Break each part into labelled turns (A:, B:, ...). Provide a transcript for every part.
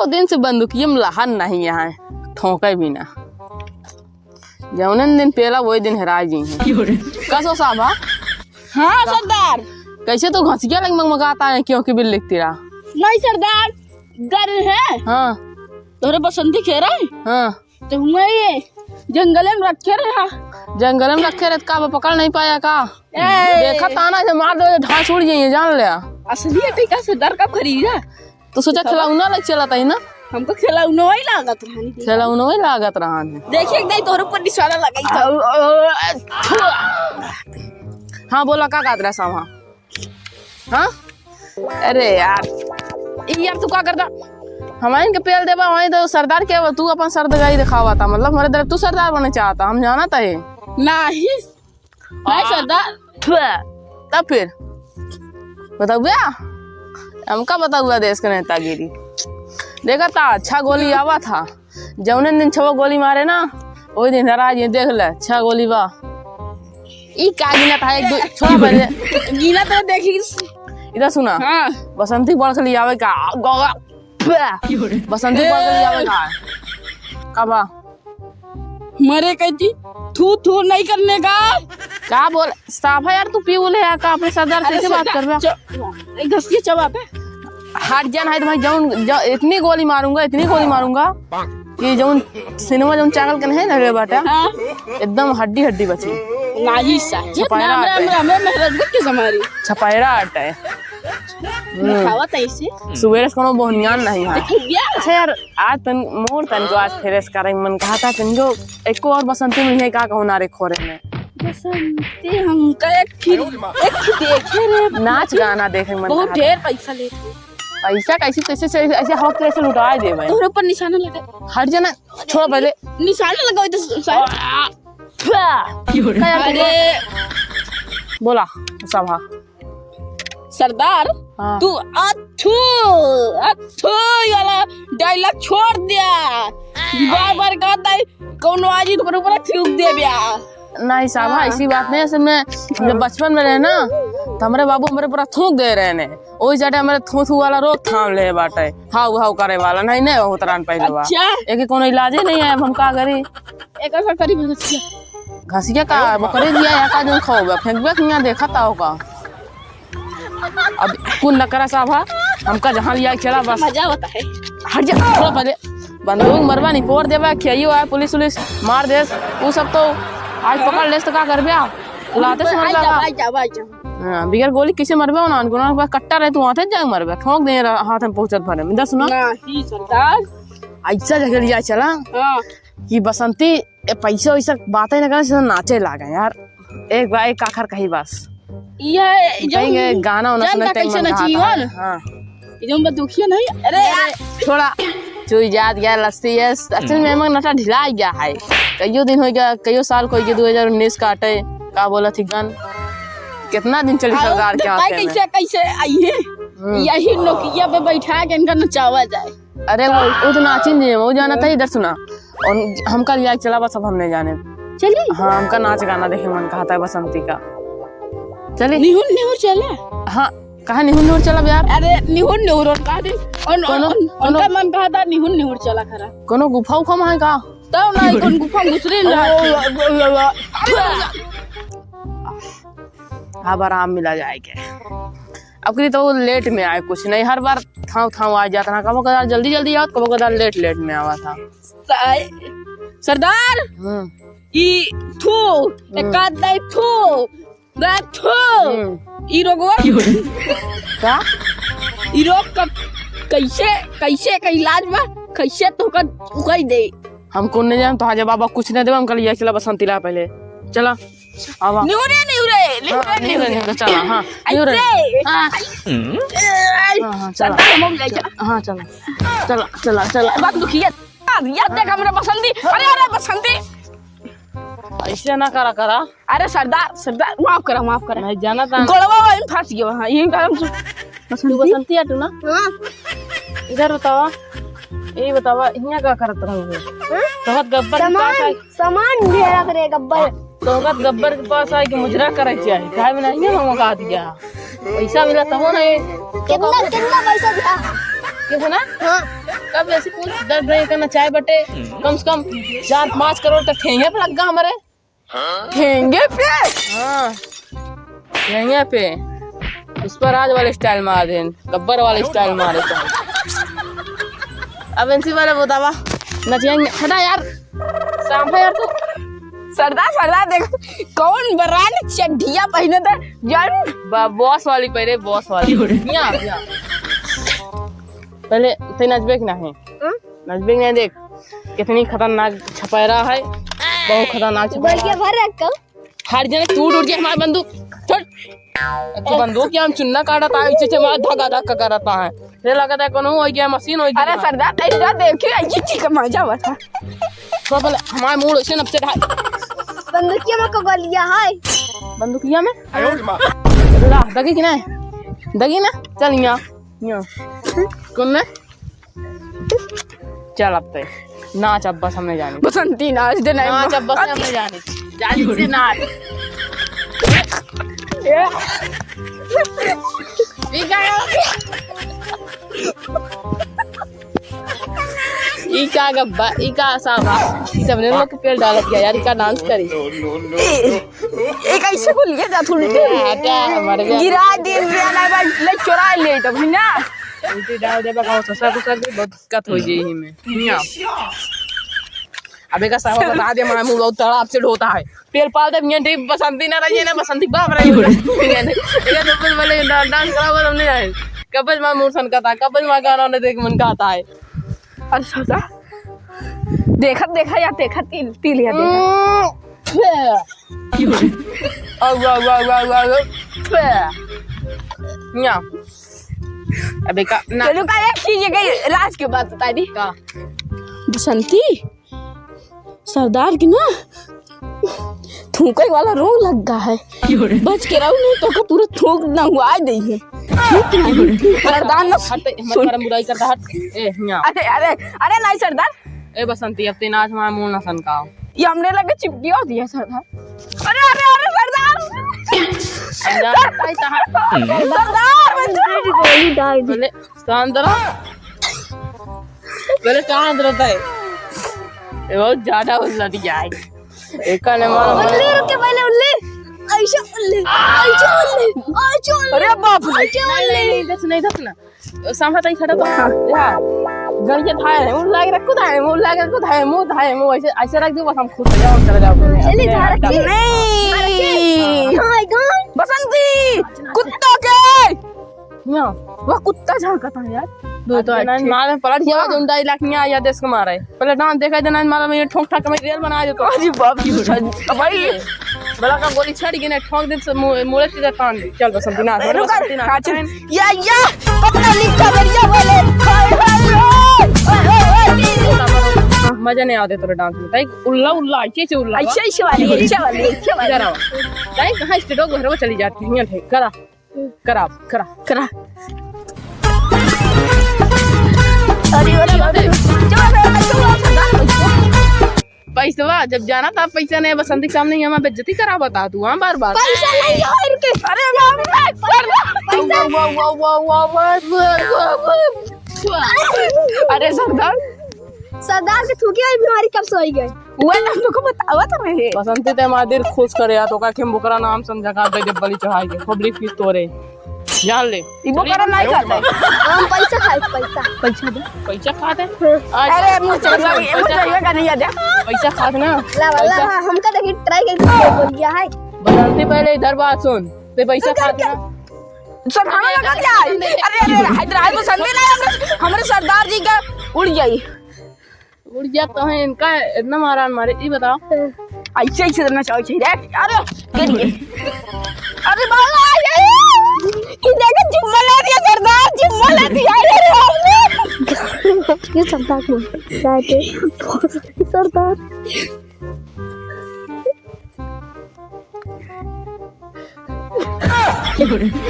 A: एको दिन से बंदूकिया में लहन नहीं यहाँ ठोके भी ना। जौन दिन पेला वही दिन हेरा जी कसो साहब।
B: हाँ सरदार।
A: कैसे तो घसिया लग मगमगाता है क्यों की बिल लिखती रहा।
B: नहीं सरदार डर है।
A: हाँ
B: तोरे बसंती खेरा है।
A: हाँ
B: तो मैं ये जंगल में रखे रहा।
A: जंगल में रखे रहते का पकड़ नहीं पाया का। देखा ताना से मार दो ढांस उड़ जाइए जान लिया।
B: असली टीका सरदार कब खरीदा
A: तो सोचा खिलौना लग चला था ना। हमको
B: खिलौना ही लागत रहा।
A: खिलौना ही लागत रहा।
B: देखिए नहीं तोरे ऊपर निशाना लगाई था।
A: हाँ बोला का काट रहा सामा। हाँ अरे यार तू क्या करता हमारे इनके पेल देवा वहीं तो सरदार क्या तू अपन सरदगाई दिखावा था मतलब हमारे तरफ तू सरदार बनना चाहता हम जाना था ये
B: नहीं सरदार।
A: तब फिर बताओ भैया हमका बता हुआ देश के नेतागिरी देखा था। अच्छा गोली आवा था जौने दिन 6 गोली मारे ना वही दिन हरा जी देख ले 6 गोली वाह ई का गिना था एक दो छोड़ा पहले
B: गिना तो देखी
A: इधर सुना। हाँ बसंती बढ़ के लिए आवे का बसंती बढ़ के लिए आवे का कबा
B: मरे कहती थू थू नहीं करने का
A: बोल साफ है यार तू पी बोले यार का अपने सरदार कैसे बात कर रहा है।
B: घस के चबा पे
A: हट जान है तो भाई जौन इतनी गोली मारूंगा कि जौन सिनेमा जौन चावल के नहीं लगे बाटा। हाँ। एकदम हड्डी हड्डी बची
B: नाजी सा
A: छपायरा आटा है सुबह कोनो बोहनियान नहीं है। अच्छा यार आज तन मोर तन को आज फेरेस करे मन कहा था तन जो एको और बसंती में का कहू नारे खोरे में
B: बसंती हम का एक देखे रे
A: नाच गाना देखे मन
B: बहुत ढेर पैसा ले
A: पैसा कैसे ऐसे हवा कैसे लुटा दे भाई
B: तोरे ऊपर निशाना लगा
A: हट जाना छोड़ पहले
B: निशाना लगाओ
A: अरे बोला सभा
B: सरदार। हाँ। तू अच्छू वाला डायलॉग छोड़ दिया बार कहता है कौन आजी तो ऊपर थूक दे बिया
A: नहीं साहब ऐसी बात नहीं। असल में जब बचपन में रहे ना तो हमारे बाबू हमारे पूरा थूक दे रहे ने वही जाटे हमारे थू वाला रोक थाम ले बाटे हाउ हाउ करे वाला नहीं हो तरान पहले बा एक कोनो इलाज ही नहीं है हम का करी
B: एक ऐसा करी
A: घसिया का बकरे दिया या का जो खाओगे फेंकबे कि यहां देखा था होगा। अब कौन न करा साहब हमका जहां लिया चला बस
B: मजा होता है।
A: हट जा थोड़ा पहले बंदूक मरवा नहीं पोर देबा खियाइयो है पुलिस मार दे वो सब तो आज पकड़ ले तो का करबे लाते से मर लगा। हां बिगर गोली किसे मरबे ना उनको बस कट्टा रहे तू हाथे जाए मरबे ठोक दे हाथ में पहुंचत भरे में सुना
B: नहीं सरदार
A: ऐसा जगह लिया चला। हां कि बसंती पैसा वैसा बातें न करे नाचे लागे यार एक बार एक आखर कही बस
B: ये जो
A: गाना होना सुनने टाइम में चाहिए। हां
B: ये जो दुखिया नहीं अरे यार
A: थोड़ा चुई जात गया लस्सी है असल में हमर नटा ढिला गया है कईयो दिन हो गया कईयो साल कोई के 2019 काटे का बोला थी गन कितना दिन चली सरकार के हाथ में
B: कैसे आई है यही नोकिया पे बैठा के इनका नचावा जाए।
A: अरे वो तो नाची नहीं वो जाना था इधर सुना और हमका लिया चला बस अब हमने जाने
B: चलिए।
A: हाँ हमका नाच गाना देखे मन कहता है बसंती का चले
B: निहुर चला।
A: हाँ कहा निहुर चला यार।
B: अरे निहुर कहा दे उनका मन कहा था निहुर चला खरा
A: कोनो गुफा उफा में है का
B: तब ना कौन गुफा घुसरे
A: अब आराम मिला जाएगा। अब तो लेट में आए कुछ नहीं हर बार थाव आ जाता ना कबो कदार जल्दी आओ कबो कदार लेट में आवा था
B: सरदार। ई थू एकाद नहीं थू ना थू ई रोगवा
A: क्या
B: ई रोग का कैसे का इलाज बा कैसे तो का उकई दे
A: हमको नहीं जान तो हाजे बाबा कुछ नहीं देबा हम कल ये चला बसंती ला पहले चला आवा
B: निहुरे
A: चला। हां निहुरे हां चला
B: बात दुखिया याद देख हमरा बसंती अरे बसंती
A: ऐसे ना करा।
B: अरे सरदार माफ करा
A: नहीं जाना था
B: गोलवा में फंस गया हां यही काम
A: बसंती आटू ना इधर बतावा ये बतावा इन्या का करत रहोगे तोहत गब्बर के पास आई
B: सामान ढेरा करे गब्बर
A: तोहत गब्बर के पास आई कि मुजरा करे चाहिए काहे में नहीं हम का दिया पैसा मिला तब नहीं
B: कितना पैसा दिया
A: कैसे ना
B: हाँ
A: कब ऐसी पूछ 10 नहीं करना चाय बटे कम से कम 4-5 करोड़ तक ठेंगे पे लग गया हमारे
B: ठेंगे पे
A: हाँ ठेंगे पे उस पर राज वाले स्टाइल मार दे गब्बर वाले स्टाइल मारे तो अब इनसी वाले बतावा नचेंगे हटा यार शाम है यार तू
B: सरदार देख कौन बरान चड्ढिया पहने था जान
A: बॉस वाली पहले बॉस वाली यहाँ पहले ते नचबे की नहीं नचबे नहीं देख कितनी खतरनाक छपैरा है बहुत खतरनाक छपैरा
B: भर रखा
A: हर जने टूट उठ गया हमारी बंदूक छोड़ तो बंदूक क्या हम चुन्ना काटा था इसे मार धक्का धक्का करता है ये लगता है कौन हो गया मशीन हो गई
B: अरे सरदार ऐसा देखिए ये चीज का मजा हुआ था
A: तो पहले हमारे मूड से नब्से ढाई
B: बंदूकिया में को गोलियां है
A: बंदूकिया में ला दगी कि नहीं दगी ना चल यहाँ कौन ने चल अब तक नाच अब बस हमने जानी
B: बसंती नाच दे नहीं
A: नाच अब बस हमने जानी से नाच ई क्या गब्बा ई का साबा ई सबने लोग के पेड़ डाल दिया यार का डांस करी
B: एक ऐसे को लिए जा थोड़ी
A: क्या मर गया
B: गिरा दे ना भाई ले चुरा ले तो ना
A: उल्टी डाल दे बका ससा को सर बहुत दिक्कत हो गई ही में अबे का साहब बता दे मामू बहुत तड़ाप से ढोता है पेड़ पाल दे मियां बसंती ना रही ना बसंती बाप रही ये तो बोले डांस करा हमने जाए कबज मामू सन का था कबज मा गाना ने देख मन का आता है
B: अरे सरदार देखा या देखा तिल या
A: देखा अबे का ना
B: चलो का एक चीज है राज की बात बता दी
A: का
B: बसंती सरदार की ना थूके वाला रोग लग गया है बच के रहो नहीं तो का पूरा थूक ना हुआ दे है सरदार ना
A: हट हमारा बुराई करता हट ए यहां
B: अरे नहीं सरदार
A: ए बसंती अब तेना आज मामू ना सन का
B: ये हमने लगे चिपकी होती है सरदार अरे सरदार गोली डाल दी
A: पहले शांत रहो पहले शांत रहता है ये बहुत ज्यादा उल्लट जाए एक ने मारो
B: उल्ले रुके पहले उल्ले ऐसे उल्ले अरे बाप रे
A: नहीं दस ना सामने तई खड़ा तो यार गड़िया था है मुंह लागे रखो था है मुंह लागे रखो था है मुंह ऐसे ऐसे रख दो बस हम खुद चले जाओ
B: चली धार नहीं हाय गॉड बसंती कुत्ता के
A: यहाँ
B: वो कुत्ता झांकता है यार
A: दो तो मारे पलट गया जो 2.5 लाख नहीं आया देश को मारा है पहले डांस देखा देना मारा मैं ठोक ठाक में रेल बना दे तो
B: अरे बाप रे भाई
A: बड़ा का गोली छड़ गई ना ठोक दे से मुड़े सीधा तान दे चल बसंती ना
B: या अपना लिखा बढ़िया वाले
A: मजा नहीं आते तेरे डांस में ताई उल्ला ऐसे उल्ला
B: ऐसे वाली
A: करा ताई कहां स्टूडियो घर में चली जाती है ठीक करा अरे पैसा जब जाना था पैसा नहीं बसंती के सामने हमें बेइज्जती करा बता तू हां बार
B: पैसा नहीं है इनके अरे अरे सरदार के थूके वाली बीमारी कब से हो गई वो ना तुमको बतावा तो रहे
A: बसंती ते मादिर खुश करे या तो का के बुकरा नाम समझा का दे बलि चढ़ाई के खोबली फीस तोरे जान ले
B: ई बुकरा नहीं खाता हम पैसा खाए दे
A: पैसा खाते
B: अरे मुझे का नहीं याद
A: पैसा खाते ना
B: ला हम का देखी ट्राई करके बोल गया है
A: बसंती पहले इधर बात सुन ते पैसा खाते ना
B: सब खाना लगा क्या अरे हैदराबाद में संडे ना हमारे सरदार जी का उड़ जाई
A: उड़ गया तो है इनका इतना मारान मारे ये बताओ
B: ऐसे करना चाहिए अरे बाबा ये देखो जिम्मा ले दिया सरदार जिम्मा ले दिया ये सरदार को सरदार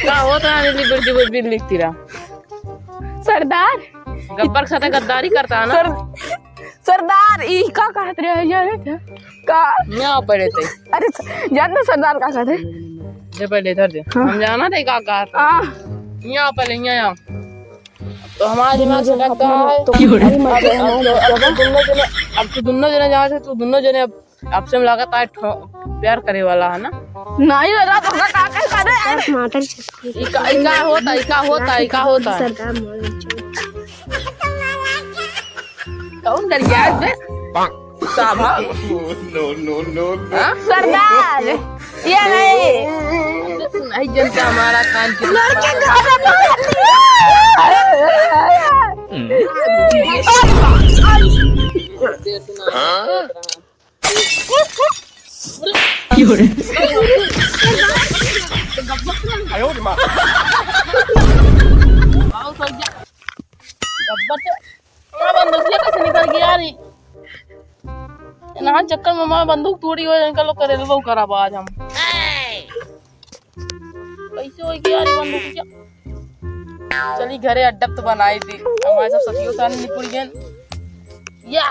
A: क्या होता है लिबर्टी लिखती रहा
B: सरदार
A: गब्बर खाता गद्दारी करता है ना
B: सरदार ई का कहत रहे यार का
A: यहाँ पड़े थे
B: अरे जान ना सरदार का कहते
A: जे पहले इधर दे हम जाना थे का यहाँ पहले यहाँ तो हमारा दिमाग से लग गया है
B: तो अरे मत जा हमारे
A: अब तो दोनों जने जहाँ से तू दोनों जने अब से लगातार प्यार करे वाला है ना।
B: नहीं लगा तो का करे
C: टमाटर
A: इका होता है
C: सरकार मोल
A: कौन कर गया बे साभा
B: सरदार ये
A: नहीं जनता हमारा कान की
B: लड़के
A: कैसे निकल गया रे ना चक्कर में माँ बंदूक तोड़ी हो इनका लोग करे वो करा आज हम कैसे हो गया रे बंदूक क्या चली घरे अड्डा तो बनाई थी हमारे सब सतियों सारे निपुण गए या